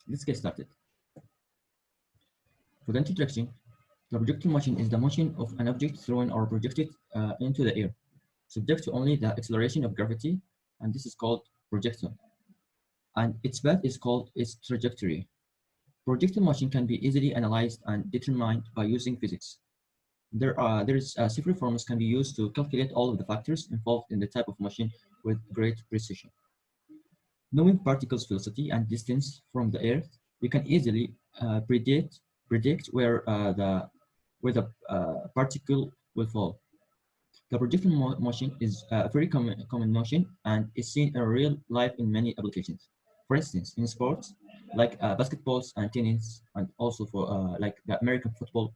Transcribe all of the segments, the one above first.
Let's get started. For the introduction, the projectile motion is the motion of an object thrown or projected into the air, subject to only the acceleration of gravity, and this is called projectile. And its path is called its trajectory. Projectile motion can be easily analyzed and determined by using physics. There's several formulas can be used to calculate all of the factors involved in the type of motion with great precision. Knowing particles' velocity and distance from the Earth, we can easily predict where the particle will fall. The projectile motion is a very common notion and is seen in real life in many applications. For instance, in sports like basketballs and tennis, and also for like the American football,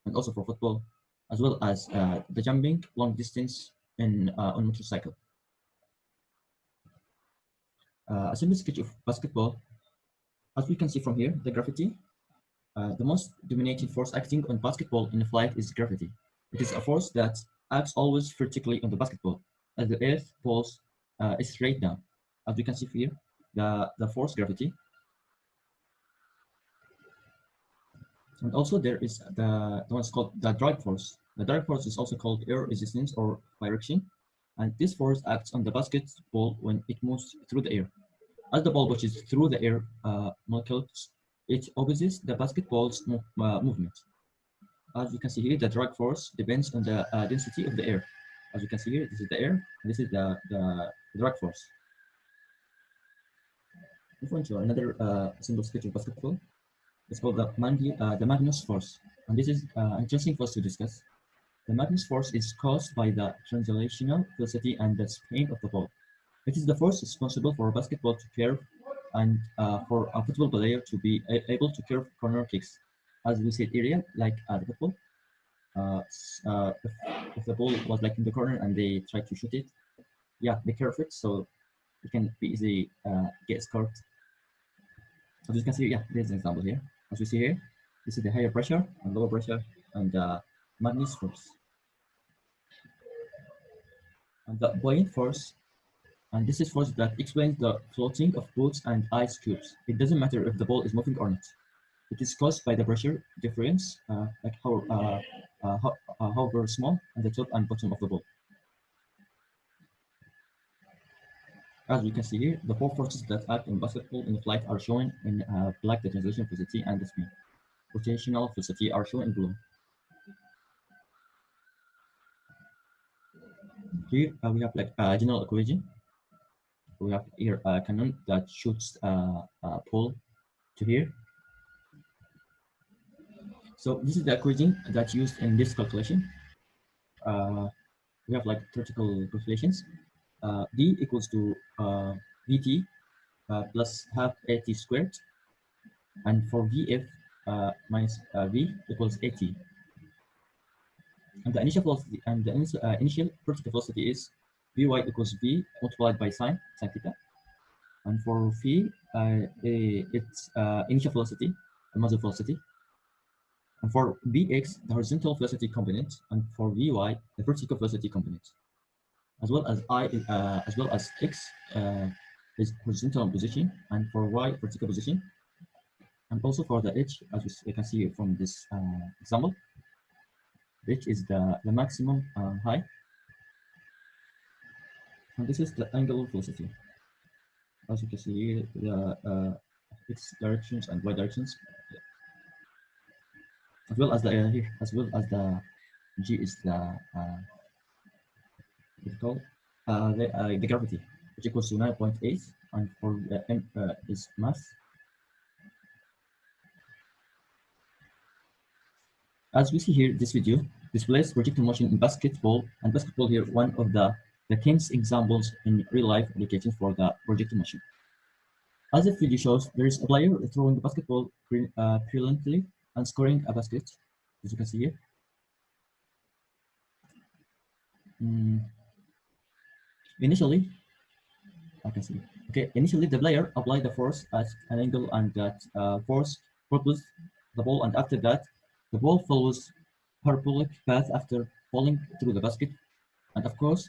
and also for football, as well as the jumping long distance on motorcycle. A simple sketch of basketball, as we can see from here, the gravity. The most dominating force acting on basketball in flight is gravity. It is a force that acts always vertically on the basketball, as the earth falls straight down. As we can see here, the force gravity. And also there is the one's called the drag force. The drag force is also called air resistance or friction. And this force acts on the basketball when it moves through the air. As the ball pushes through the air molecules, it opposes the basketball's movement. As you can see here, the drag force depends on the density of the air. As you can see here, this is the air, and this is the drag force. Move on to another simple sketch of basketball. It's called the Magnus force, and this is interesting for us to discuss. The Magnus force is caused by the translational velocity and the spin of the ball. It is the force responsible for basketball to curve and for a football player to be able to curve corner kicks. As we said earlier, like the football, if the ball was like in the corner and they try to shoot it, yeah, they curve it, so it can be easily get scored. As you can see, yeah, there's an example here. As we see here, this is the higher pressure and lower pressure and Magnus force. And the buoyant force, and this is force that explains the floating of boats and ice cubes. It doesn't matter if the ball is moving or not. It is caused by the pressure difference, like however small, at the top and bottom of the ball. As we can see here, the four forces that act on basketball in flight are shown in black, the translation velocity and the spin. Rotational velocity are shown in blue. Here we have like a general equation. We have here a cannon that shoots a pole to here. So this is the equation that's used in this calculation. We have like theoretical calculations. D equals to Vt plus half AT squared, and for Vf minus V equals AT. And the initial velocity and the initial vertical velocity is Vy equals V multiplied by sine theta. And for V, its initial velocity, the muzzle velocity. And for Bx, the horizontal velocity component, and for Vy, the vertical velocity component, as well as as well as x is horizontal position, and for y vertical position, and also for the h, as you can see from this example, h is the maximum height, and this is the angular velocity. As you can see, the x directions and y directions, as well as the here, as well as the g is the the gravity, which equals to 9.8, and for the m is mass. As we see here, this video displays projectile motion in basketball, and basketball here one of the famous examples in real life applications for the projectile motion. As the video shows, there is a player throwing the basketball brilliantly and scoring a basket, as you can see here. Initially, I can see. Okay, initially the player applied the force at an angle, and that force propels the ball, and after that, the ball follows parabolic path after falling through the basket, and of course,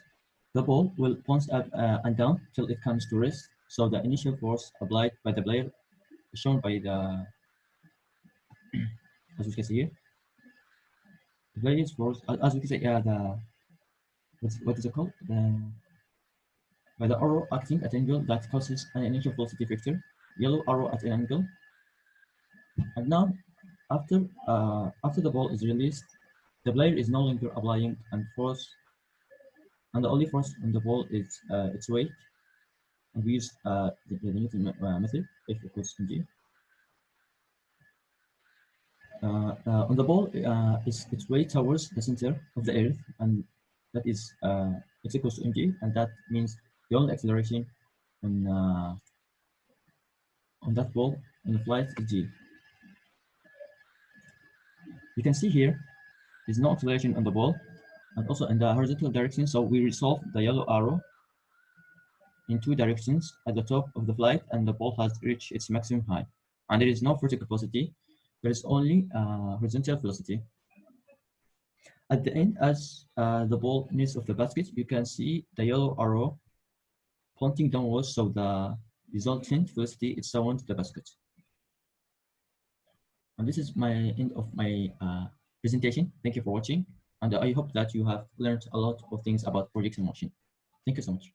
the ball will bounce up and down till it comes to rest. So the initial force applied by the player shown by the, as we can see here, the various force, as we can say, the, what is it called? By the arrow acting at an angle that causes an initial velocity vector, yellow arrow at an angle. And now, after the ball is released, the player is no longer applying and force, and the only force on the ball is its weight. And we use the Newton method, F equals mg. On the ball, its weight towards the center of the Earth, and that is x equals to mg, and that means the only acceleration on that ball in the flight is g. You can see here there's no acceleration on the ball, and also in the horizontal direction. So we resolve the yellow arrow in two directions at the top of the flight, and the ball has reached its maximum height. And there is no vertical velocity, there is only horizontal velocity. At the end, as the ball nears of the basket, you can see the yellow arrow pointing downwards, so the resultant velocity is down to the basket. And this is my end of my presentation. Thank you for watching, and I hope that you have learned a lot of things about projectile motion. Thank you so much.